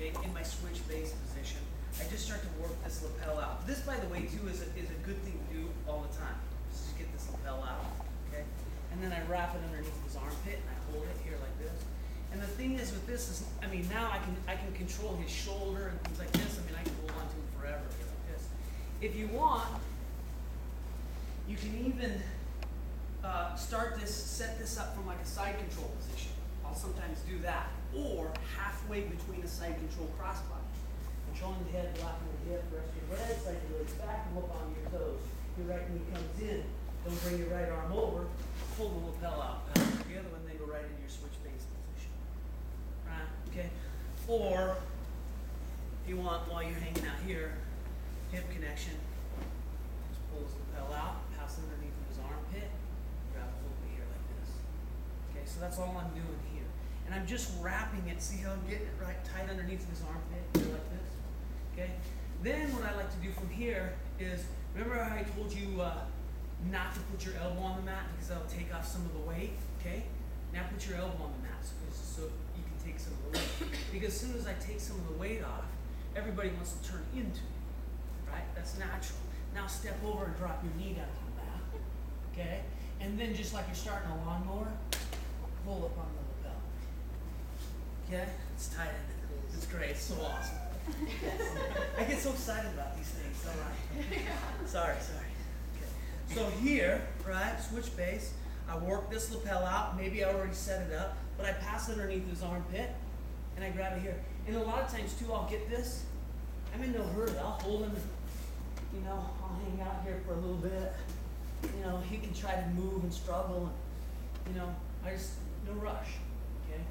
okay, in my switch base position, I just start to work this lapel out. This, by the way, too, is a good thing to do all the time. Just get this lapel out, okay? And then I wrap it underneath his armpit and I hold it here like this. And the thing is with this is, I mean, now I can control his shoulder and things like this. I mean, I can hold on to him forever here like this. If you want, you can even set this up from like a side control position. I'll sometimes do that. Or halfway between a side control crossbody. Controlling the head, blocking the hip, rest your legs, slide your legs back, and look on your toes. Your right knee comes in. Don't bring your right arm over. Pull the lapel out. The other one, then go right into your switch base position. Right? Okay? Or, if you want, while you're hanging out here, hip connection, just pull his lapel out, pass it underneath of his armpit, grab it over here like this. Okay, so that's all I'm doing here. And I'm just wrapping it, see how I'm getting it right tight underneath his armpit, here like this. Okay? Then what I like to do from here is, remember how I told you not to put your elbow on the mat because that'll take off some of the weight, okay? Now put your elbow on the mat so you can take some of the weight. Because as soon as I take some of the weight off, everybody wants to turn into me, right? That's natural. Now step over and drop your knee down to the mat, okay? And then just like you're starting a lawnmower, pull up on the lapel. Okay? It's tight in it. It's great. It's so awesome. I get so excited about these things. All right. Sorry. Okay. So here, right, switch base. I work this lapel out. Maybe I already set it up, but I pass it underneath his armpit, and I grab it here. And a lot of times, too, I'll get this. I'm in no hurry. I'll hold him, and, I'll hang out here for a little bit. He can try to move and struggle, and, no rush, okay?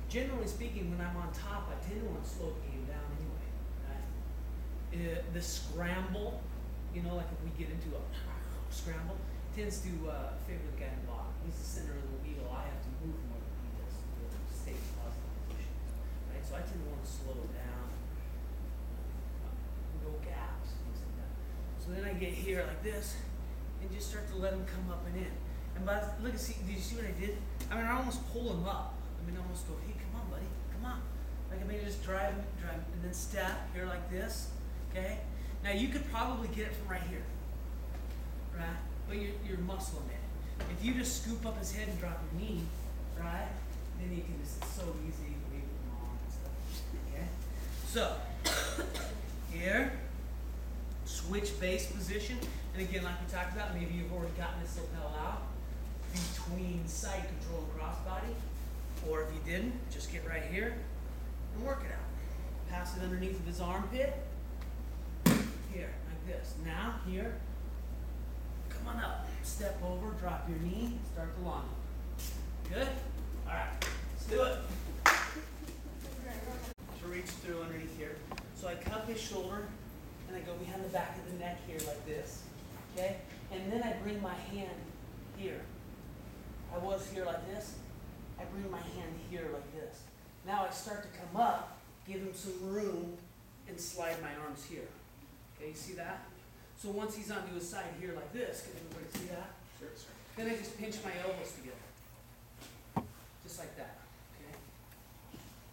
Generally speaking, when I'm on top, I tend to want to slow the game down anyway, right? The scramble, like if we get into a scramble, tends to favor the guy in the bottom. He's the center of the wheel. I have to move more than he does to stay in positive position, right? So I tend to want to slow it down, go gaps, things like that. So then I get here like this, and just start to let him come up and in. And did you see what I did? I almost pull him up. I almost go, hey, come on, buddy, come on. Like I just drive, and then step here like this, okay? Now you could probably get it from right here, right? But you're muscling it. If you just scoop up his head and drop your knee, right? Then you can just, it's so easy, you can leave it long and stuff, okay? So, here, switch base position. And again, like we talked about, maybe you've already gotten this lapel out between side control and crossbody. Or if you didn't, just get right here and work it out. Pass it underneath of his armpit. Here, like this. Now, here, come on up. Step over, drop your knee, start the lawnmower. Good? All right, let's do it. So reach through underneath here. So I cup his shoulder, and I go behind the back of the neck here like this. Okay? And then I bring my hand here. I was here like this. I bring my hand here like this. Now I start to come up, give him some room, and slide my arms here. Okay, you see that? So once he's onto his side here like this, can everybody see that? Sure. Then I just pinch my elbows together. Just like that. Okay?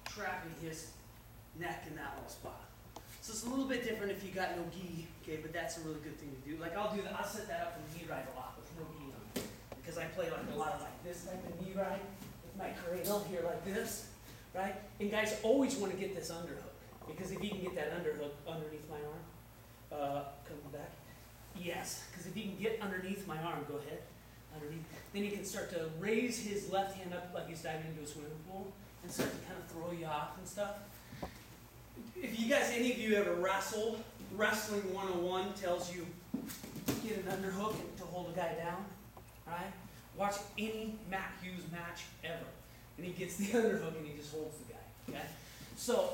Trapping his neck in that little spot. So it's a little bit different if you got no gi, okay, but that's a really good thing to do. Like I'll do that, I'll set that up for knee ride a lot with no gi on it. Because I play like a lot of like this type of knee ride. My cradle here like this, right? And guys always want to get this underhook because if you can get that underhook underneath my arm, come back. Yes, because if you can get underneath my arm, go ahead, underneath. Then he can start to raise his left hand up like he's diving into a swimming pool and start to kind of throw you off and stuff. If you guys, any of you ever wrestled, Wrestling 101 tells you get an underhook and to hold a guy down, right? Watch any Matt Hughes match ever. And he gets the underhook and he just holds the guy, okay? So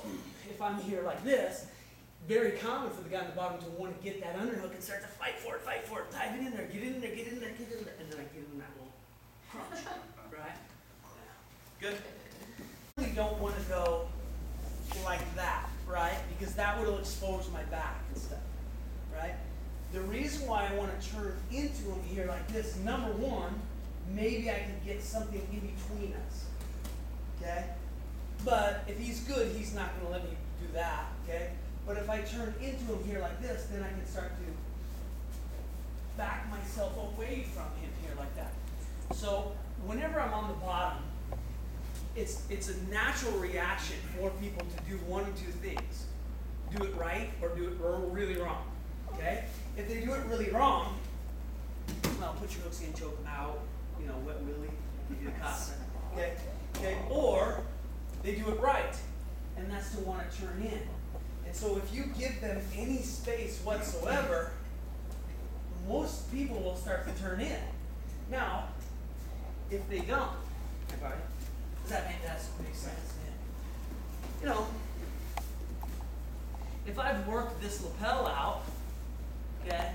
if I'm here like this, very common for the guy on the bottom to want to get that underhook and start to fight for it, dive in there, get in there, and then I get in that little crunch, right? Yeah. Good. You don't want to go like that, right? Because that would expose my back and stuff, right? The reason why I want to turn into him here like this, number one, maybe I can get something in between us, okay? But if he's good, he's not going to let me do that, okay? But if I turn into him here like this, then I can start to back myself away from him here like that. So whenever I'm on the bottom, it's a natural reaction for people to do one of two things. Do it right or do it really wrong, okay? If they do it really wrong, well, put your hooks in, choke them out, wet willy, give you a casa, okay? Or they do it right, and that's to want to turn in. And so if you give them any space whatsoever, most people will start to turn in. Now, if they don't, does that make sense? Yeah. If I've worked this lapel out, okay,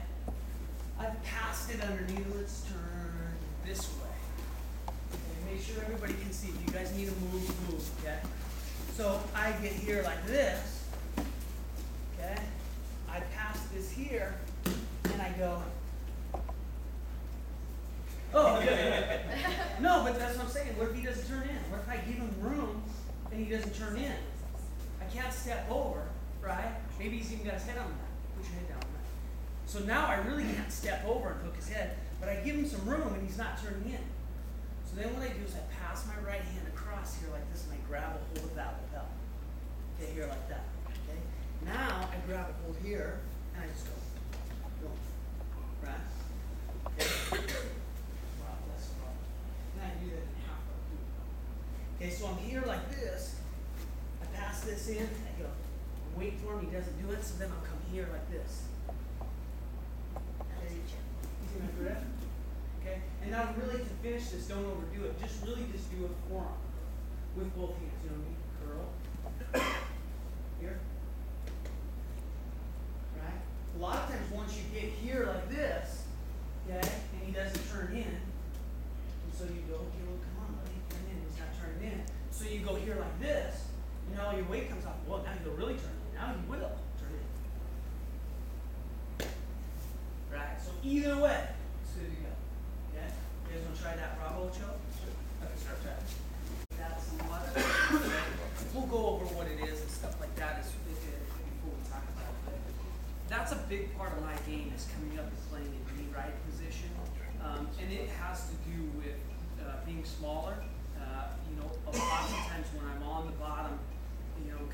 I've passed it underneath. Let's turn this way. Okay, make sure everybody can see. If you guys need to move, okay? So I get here like this, okay? I pass this here, and I go, oh, no, but that's what I'm saying. What if he doesn't turn in? What if I give him room and he doesn't turn in? I can't step over, right? Maybe he's even got his head on that. Put your head down on that. So now I really can't step over and hook his head, but I give him some room and he's not turning in. So then what I do is I pass my right hand across here like this and I grab a hold of that lapel. Okay, here like that. Okay. Now I grab a hold here and I just go. Right? Okay. Okay, so I'm here like this. I pass this in. I go, wait for him. He doesn't do it. So then I'll come here like this. Okay, you see my grip? Okay, and now really to finish this, don't overdo it. Just do a forearm with both hands. You know what I mean? Curl. Here. Right? A lot of times once you get here like this, okay, and he doesn't turn in, and so you go, okay, well, come on, buddy, turn in. He's not turning in. So you go here like this, and now your weight comes off. Well, now he'll really turn in. Now he will turn in. Right, so either way, it's good to go. Okay? You guys want to try that Bravo choke? Okay, start trying. That's somewhat. We'll go over what it is and stuff like that before we talk about it. But that's a big part of my game is coming up and playing in knee right position. And it has to do with being smaller. A lot of times when I'm on the bottom,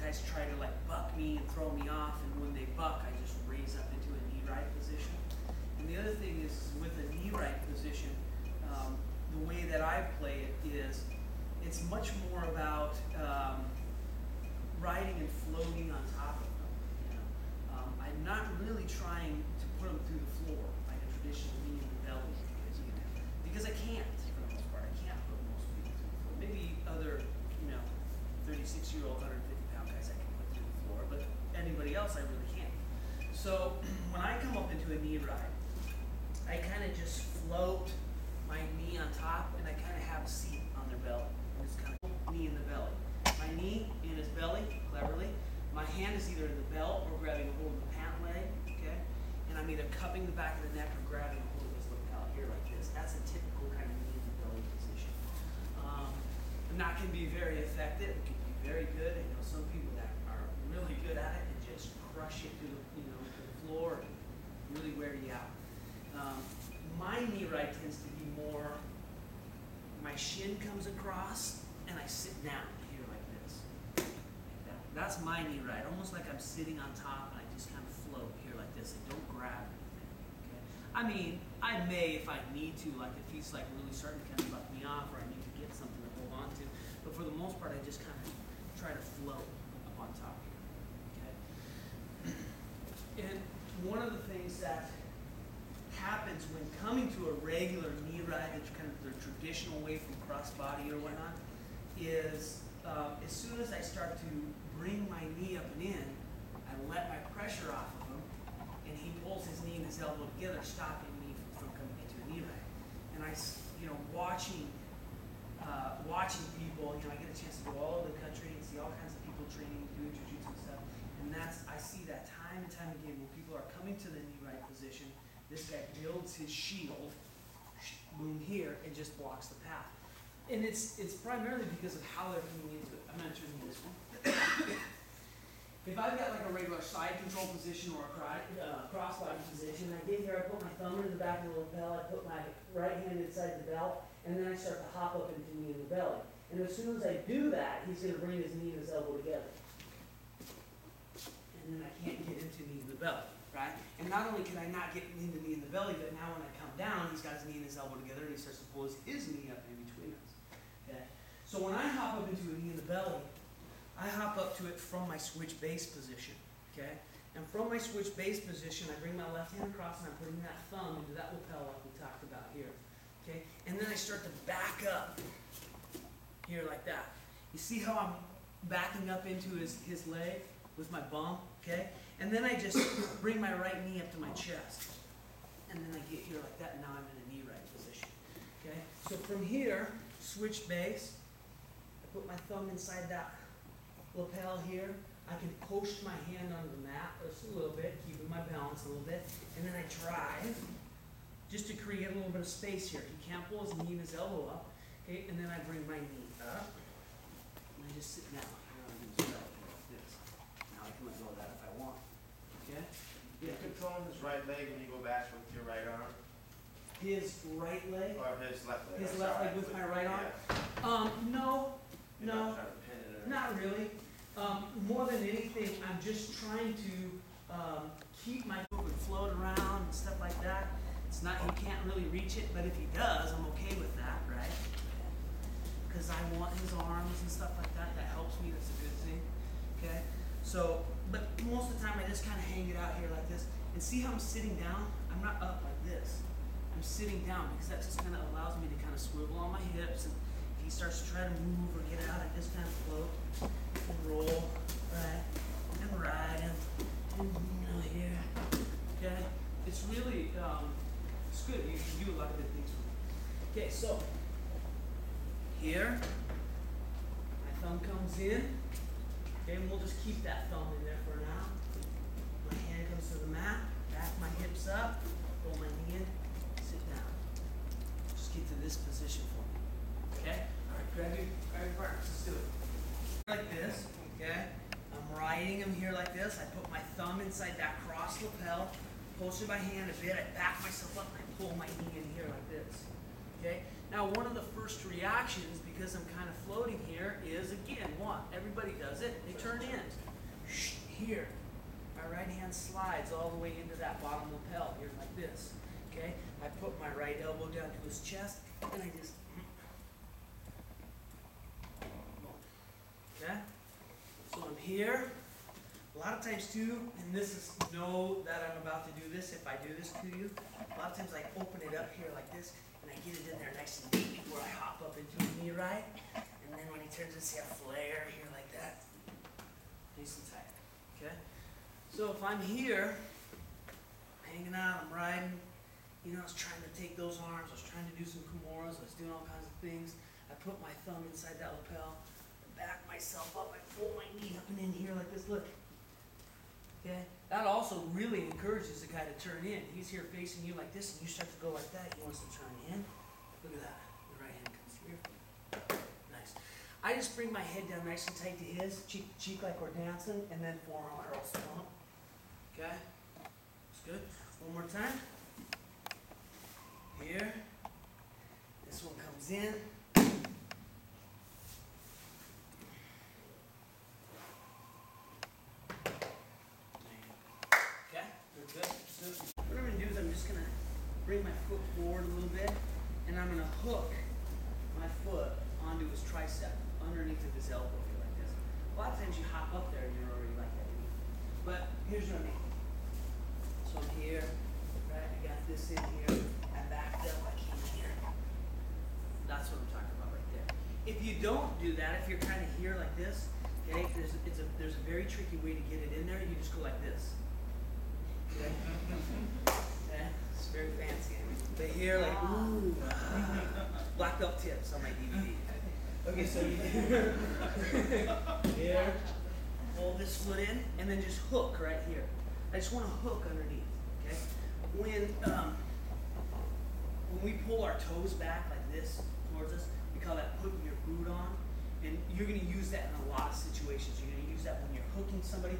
guys try to like buck me and throw me off, and when they buck, I just raise up into a knee right position. And the other thing is with a knee right position, the way that I play it is, it's much more about riding and floating on top of them. I'm not really trying to put them through the floor like a traditional knee in the belly, because I can't for the most part. I can't put most people through the floor. Maybe other 36-year-old, 150-pound guys I can put through the floor, but anybody else I really can't. So when I come up into a knee ride, I kind of just float my knee on top, and I kind of have a seat on their belly. It's kind of knee in the belly. My knee in his belly, cleverly. My hand is either in the belt or grabbing a hold of the pant leg, okay? And I'm either cupping the back of the neck or grabbing a hold of his lapel here like this. That's a typical kind of knee in the belly position. And that can be very effective. It can be very good. I know some people that are really good at it and just crush it to the floor and really wear you out. My knee right tends to be more, my shin comes across and I sit down here like this. That's my knee right, almost like I'm sitting on top and I just kind of float here like this. I don't grab anything. Okay? I mean, I may if I need to, like if he's like really starting to kind of buck me off or I need to get something to hold on to. But for the most part, I just kind of try to float up on top here. Okay? And one of the things that happens when coming to a regular knee ride, that's kind of the traditional way from crossbody or whatnot, is as soon as I start to bring my knee up and in, I let my pressure off of him, and he pulls his knee and his elbow together, stopping me from coming into a knee ride. And watching people, I get a chance to go all over the country and see all kinds of people training, doing jiu-jitsu and stuff. And I see that time and time again when people are coming to the knee right position. This guy builds his shield, boom here, and just blocks the path. And it's primarily because of how they're coming into it. I'm going to turn this one. if I've got like a regular side control position or a cross-body position, I get here, I put my thumb into the back of the lapel, I put my right hand inside the belt, and then I start to hop up into knee in the belly. And as soon as I do that, he's going to bring his knee and his elbow together. And then I can't get into knee in the belly, right? And not only can I not get into knee in the belly, but now when I come down, he's got his knee and his elbow together, and he starts to pull his knee up in between us. Okay? So when I hop up into a knee in the belly, I hop up to it from my switch base position. Okay? And from my switch base position, I bring my left hand across and I'm putting that thumb into that lapel like we talked about here. Okay? And then I start to back up here like that. You see how I'm backing up into his leg with my bum? Okay? And then I just bring my right knee up to my chest. And then I get here like that, and now I'm in a knee right position. Okay? So from here, switch base, I put my thumb inside that lapel here. I can post my hand under the mat just a little bit, keeping my balance a little bit, and then I drive just to create a little bit of space here. He can't pull his knee and his elbow up, okay? And then I bring my knee up, and I just sit down here on his right like this. Now I can let go of that if I want, okay? Yeah. You're controlling his right leg when you go back with your right arm? His right leg? Or his left leg? His left leg with my right arm? Yeah. No, You're no. not trying to pin it or Not really. More than anything, I'm just trying to keep my foot and float around and stuff like that. It's not, he can't really reach it, but if he does, I'm okay with that, right? Because I want his arms and stuff like that. That helps me. That's a good thing. Okay? So, but most of the time I just kind of hang it out here like this. And see how I'm sitting down? I'm not up like this. I'm sitting down because that just kind of allows me to kind of swivel on my hips. And if he starts to try to move or get out, I just kind of float and roll, right? And ride and here. Okay? It's really, it's good. You can do a lot of good things for me. Okay, so here, my thumb comes in. Okay, and we'll just keep that thumb in there for now. My hand comes to the mat, back my hips up, pull my knee in, sit down. Just get to this position for me. Okay? Alright, grab your partners. Let's do it. Like this, okay? I'm riding him here like this. I put my thumb inside that cross lapel, posted my hand a bit, I back myself up, and I pull my knee in here like this. Okay? Now one of the first reactions, because I'm kind of floating here, is again, what? Everybody does it. They turn in. Here. My right hand slides all the way into that bottom lapel here like this. Okay? I put my right elbow down to his chest, and I just... Okay? So I'm here. A lot of times too, and this is, know that I'm about to do this if I do this to you. A lot of times I open it up here like this, and I get it in there nice and deep before I hop up into a knee right. And then when he turns to see a flare here like that, nice and tight. Okay? So if I'm here, hanging out, I'm riding, you know, I was trying to take those arms, I was trying to do some Kimuras, I was doing all kinds of things. I put my thumb inside that lapel, back myself up, I pull my knee up and in here like this, look. Okay? That also really encourages the guy to turn in. He's here facing you like this, and you start to go like that. He wants to turn in. Look at that. The right hand comes here. Nice. I just bring my head down nice and tight to his, cheek to cheek like we're dancing, and then forearm curl stomp. Okay? That's good. One more time. Here. This one comes in. What I'm going to do is I'm just going to bring my foot forward a little bit, and I'm going to hook my foot onto his tricep, underneath of his elbow here like this. A lot of times you hop up there and you're already like that. But here's what I mean. So I'm here, right? I got this in here. I backed up, I came here. That's what I'm talking about right there. If you don't do that, if you're kind of here like this, okay, there's a very tricky way to get it in there. You just go like this. Okay? Okay? It's very fancy. But here, like, ooh, black belt tips on my DVD. Okay, so you here, hold this foot in, and then just hook right here. I just want to hook underneath. Okay? When we pull our toes back like this towards us, we call that putting your boot on. And you're going to use that in a lot of situations. You're going to use use that when you're hooking somebody.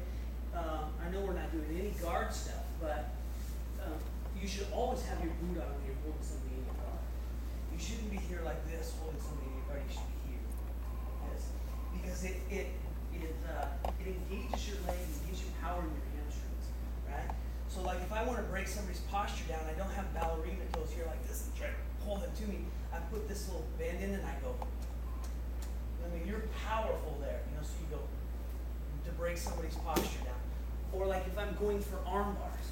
I know we're not doing any guard stuff, but you should always have your boot on when you're holding somebody in your guard. You shouldn't be here like this holding somebody in your guard. You should be here, yes, because it engages your leg and gives you power in your hamstrings, right? So like if I want to break somebody's posture down, I don't have ballerina toes here like this and try to pull them to me. I put this little band in and I go. I mean, you're powerful there, you know, so you go to break somebody's posture down. Or like if I'm going for arm bars,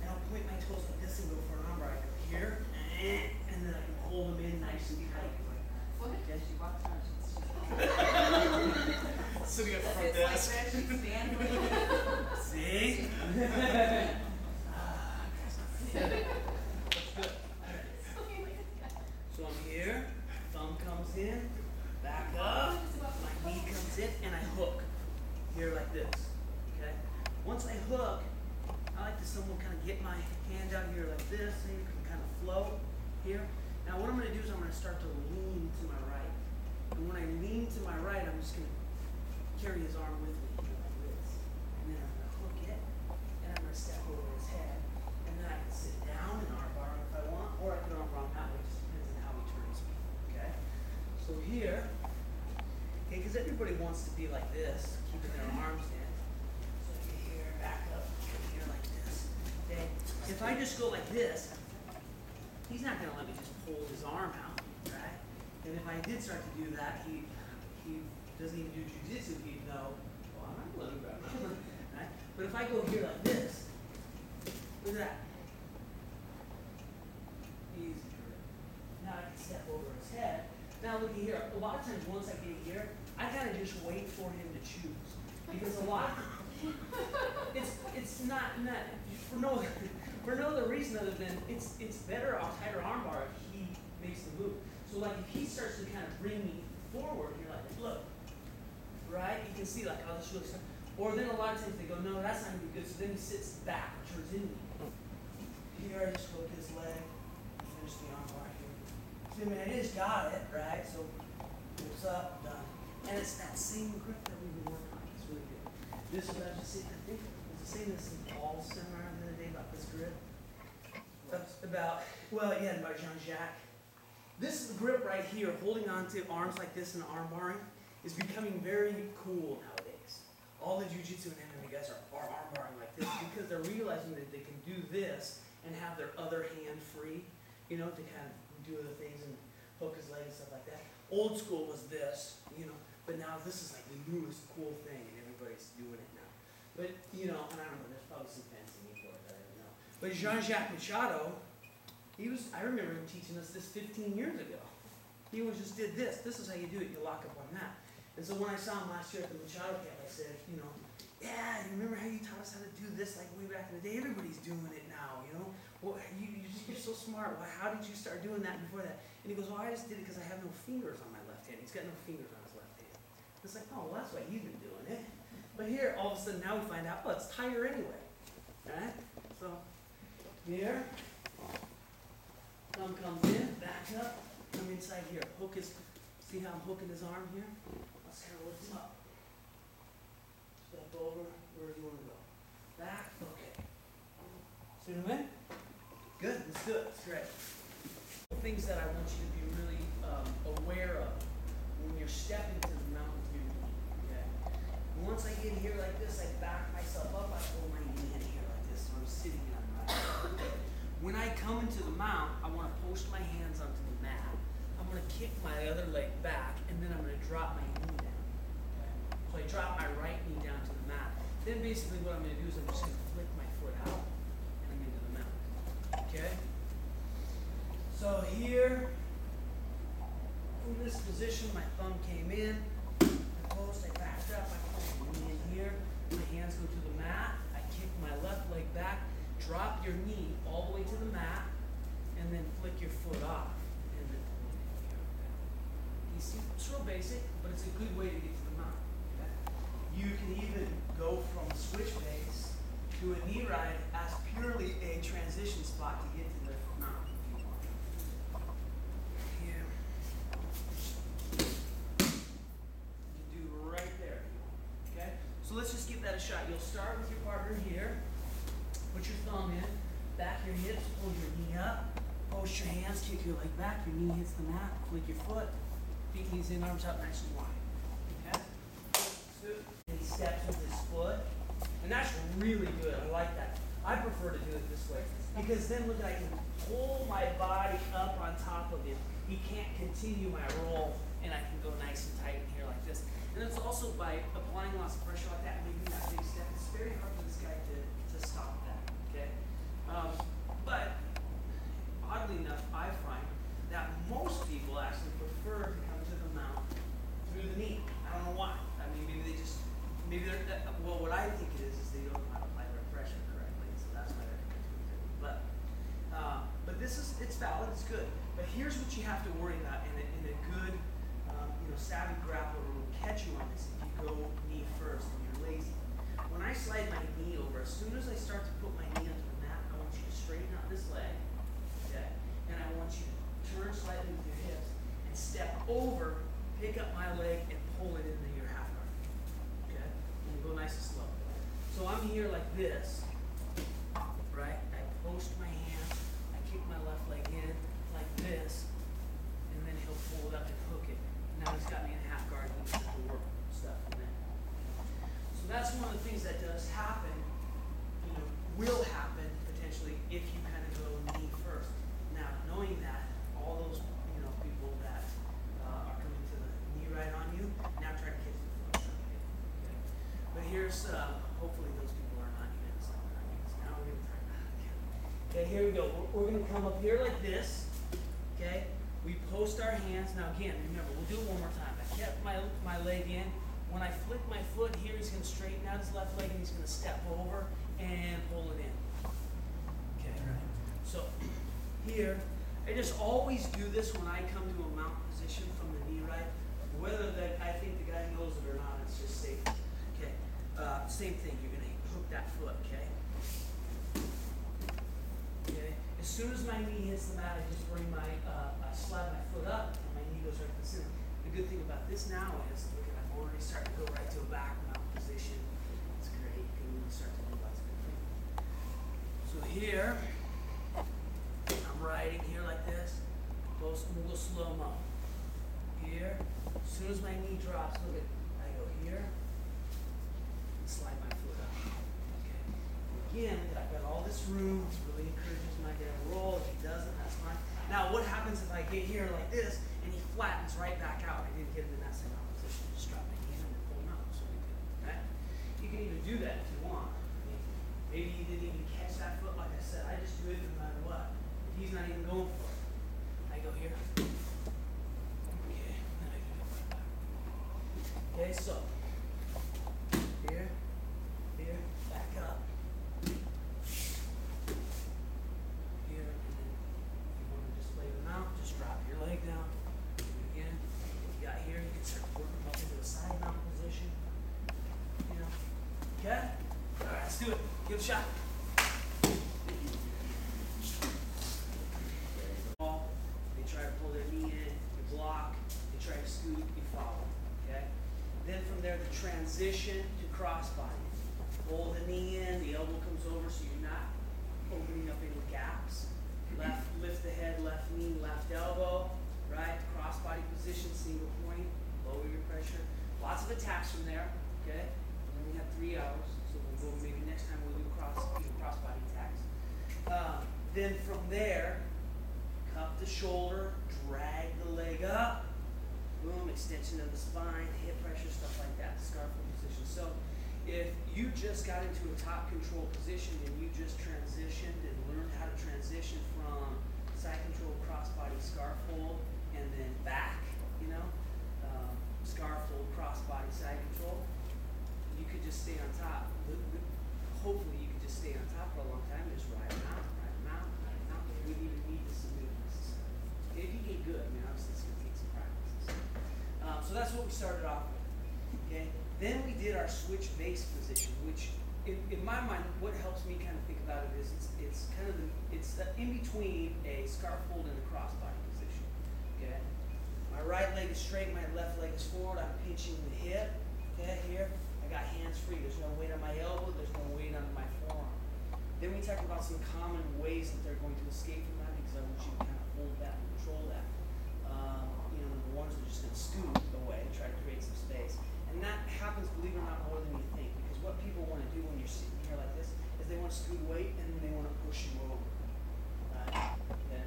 and I'll point my toes like this and go for an arm bar. I go here, and then I can hold them in nice and tight. What? Yes. She walks around, she's Sitting at the front it's like desk. that, she's standing. See? That's good. So I'm here, thumb comes in, back up, my knee comes in, and I hook. Here like this, okay? Once I hook, I like to someone kind of get my hand out here like this, so you can kind of float here. Now what I'm going to do is I'm going to start to lean to my right. And when I lean to my right, I'm just going to carry his arm with me here like this. And then I'm going to hook it, and I'm going to step over his head. And then I can sit down and arm bar him if I want, or I can arm bar him that way, just depends on how he turns me, okay? So here, okay, because everybody wants to be like this, keeping their arms in. So you here, back up, here like this. Okay? If I just go like this, he's not going to let me just pull his arm out, right? And if I did start to do that, he doesn't even do jujitsu, he'd know, well, I'm not letting him grab my arm, right? But if I go here like this, look at that. Easy. Now I can step over his head. Now look here, a lot of times once I get here, I kind of just wait for him to choose. Because a lot of, it's not for no other reason other than it's better a tighter arm bar if he makes the move. So like if he starts to kind of bring me forward, you're like, look, right? You can see like, oh, this really starts. Or then a lot of times they go, no, that's not gonna be good. So then he sits back or turns into me. Here I just hook his leg, finish the arm bar here. So I mean, I just got it, right? So it's up, done. And it's that same grip that we've been working on. It's really good. This is what I was just saying, I think I was saying this in Paul's seminar the other day about this grip. That's about, well, yeah, by Jean-Jacques. This grip right here, holding on to arms like this and arm barring, is becoming very cool nowadays. All the jiu-jitsu and MMA guys are arm barring like this because they're realizing that they can do this and have their other hand free, you know, to kind of do other things and hook his leg and stuff like that. Old school was this, you know, but now this is like the newest cool thing and everybody's doing it now. But, you know, and I don't know, there's probably some fancy name for it, I don't know. But Jean-Jacques Machado, I remember him teaching us this 15 years ago. He always just did this. This is how you do it. You lock up on that. And so when I saw him last year at the Machado camp, I said, you know, yeah, you remember how you taught us how to do this like way back in the day? Everybody's doing it now, you know? Well, you're so smart. Well, how did you start doing that before that? And he goes, well, I just did it because I have no fingers on my left hand. He's got no fingers on his left hand. It's like, oh, well, that's why he's been doing it. But here, all of a sudden, now we find out, well, it's tighter anyway. Right? So, here. Thumb comes in, back up, come inside here. Hook his, see how I'm hooking his arm here? Let's kind of lift him up. Step over, where do you want to go? Back, okay. See what I mean? Good, let's do it, that's great. Things that I want you to be really aware of when you're stepping to the mountain with your knee, okay? Once I get here like this, I back myself up, I hold my knee in here like this, so I'm sitting on my When I come into the mount, I want to post my hands onto the mat. I'm going to kick my other leg back, and then I'm going to drop my knee down. Okay? So I drop my right knee down to the mat. Then basically what I'm going to do is I'm just going to flick my foot out, and I'm into the mount. Okay? So here, in this position, my thumb came in, I post, I backed up, I put my knee in here, my hands go to the mat, I kick my left leg back, drop your knee all the way to the mat, and then flick your foot off. And then you see, it's real basic, but it's a good way to get to the mount. Okay? You can even go from switch base to a knee ride as purely a transition spot to get to the mount if you want. Here. You can do right there. Okay? So you'll start with your partner here. Put your thumb in, back your hips, pull your knee up, post your hands, kick your leg back, your knee hits the mat, flick your foot, feet, knees in, arms out nice and wide. Okay? And he steps with his foot. And that's really good. I like that. I prefer to do it this way. Because then look, I can pull my body up on top of him. He can't continue my roll, and I can go nice and tight in here like this. And it's also by applying lots of pressure like that, making that big step, it's very hard for this guy to stop that. Okay? But oddly enough, I find that most people actually prefer to come to the mount through the knee. I don't know why. I mean, maybe they're, well, what I think it is they don't know how to apply their pressure correctly, so that's why they're coming through it. But this is, it's valid, it's good. But here's what you have to worry about, and a good, savvy grappler will catch you on this if you go knee first and you're lazy. When I slide my knee over, as soon as I start to put my knee onto the mat, I want you to straighten out this leg, okay? And I want you to turn slightly with your hips and step over, pick up my leg, and pull it into your half guard. Okay? And go nice and slow. So I'm here like this, right? I post my hand, I kick my left leg in like this, and then he'll pull it up and hook it. Now he's got me in half guard, and he's got the work stuff in there. So that's one of the things that does happen, will happen potentially if you kind of go knee first. Now, knowing that, all those people that are coming to the knee right on you, now try to kick the foot. Okay? But here's, hopefully those people are not units. Now we're going to try that again. Okay, here we go. We're going to come up here like this. Okay? We post our hands. Now again, remember, we'll do it one more time. I kept my leg in. When I flick my foot here, he's going to straighten out his left leg and he's going to step over and pull it in. Okay, right? So here, I just always do this when I come to a mount position from the knee right. Whether I think the guy knows it or not, it's just safe. Okay, same thing. You're going to hook that foot, okay? Okay. As soon as my knee hits the mat, I just bring I slide my foot up, and my knee goes right to the center. The good thing about this now is, look, I'm already starting to go right to a back mount position. It's great. You can really start to do lots of good things. So here, I'm riding here like this. We'll go slow-mo. Here, as soon as my knee drops, look at, I go here, and slide my foot up. Okay. Again, I've got all this room. This really encourages my guy to roll. If he doesn't, that's fine. Now, what happens if I get here like this and he flattens right back out? I didn't get him in that same position. Just drop my hand and pull him out. So we good. Right? You can even do that if you want. Maybe you didn't even catch that foot. Like I said, I just do it no matter what. If he's not even going for it, I go here. Okay. Then I can go right back. Okay. So here, back up. Here, and then if you want to just lay them out, just drop your leg down. Do it again. What you got here, you can start working up into a side mount position. Okay? All right, let's do it. Give it a shot. They try to pull their knee in, you block. They try to scoot, you follow. Okay? Then from there, the transition to crossbody. Pull the knee in, the elbow comes over so you're not opening up any gaps. Left, lift the head, left knee, left elbow. Right? Crossbody position, single point. Lower your pressure. Lots of attacks from there. Okay? And then we have 3 hours. So we'll go, maybe next time we'll do crossbody attacks. Then from there, cup the shoulder, drag the leg up, boom, extension of the spine, hip pressure, stuff like that, scarf position. So if you just got into a top control position and you just transitioned and learned how to transition from side control, crossbody, scarf hold, and then back, scarf hold, crossbody, side control, you could just stay on top. Hopefully you could just stay on top for a long time, just ride them out. You wouldn't even need to submit necessarily. If you get good, obviously it's going to take some practice. So that's what we started off with. Okay. Then we did our switch base position, which in my mind, what helps me kind of think about it is it's kind of it's in between a scarf hold and a crossbody position. Okay. My right leg is straight, my left leg is forward. I'm pinching the hip. Okay, here. I I got hands free. There's no weight on my elbow. There's no weight on my forearm. Then we talk about some common ways that they're going to escape from that, because I want you to kind of hold that and control that. Number one is they're just going to scoot away, try to create some space. And that happens, believe it or not, more than you think. Because what people want to do when you're sitting here like this is they want to scoot away and then they want to push you over. Okay?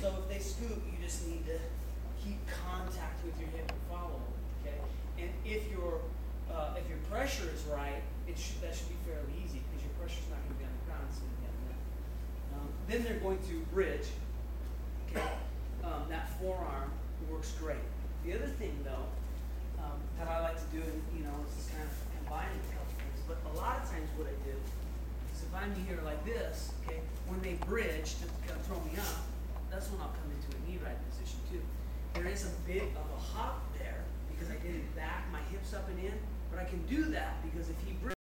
So if they scoot, you just need to keep contact with your hip and follow. Okay? And if your pressure is right, that should be fairly easy, because your pressure is not going to be on the ground, it's going to be on the net. Then they're going to bridge. Okay? That forearm works great. The other thing, though, that I like to do, and is just kind of combining a couple things. But a lot of times, what I do is if I'm here like this, okay, when they bridge to kind of throw me up, that's when I'll come into a knee right position too. There is a bit of a hop there because I didn't back my hips up and in, but I can do that because if he bridges.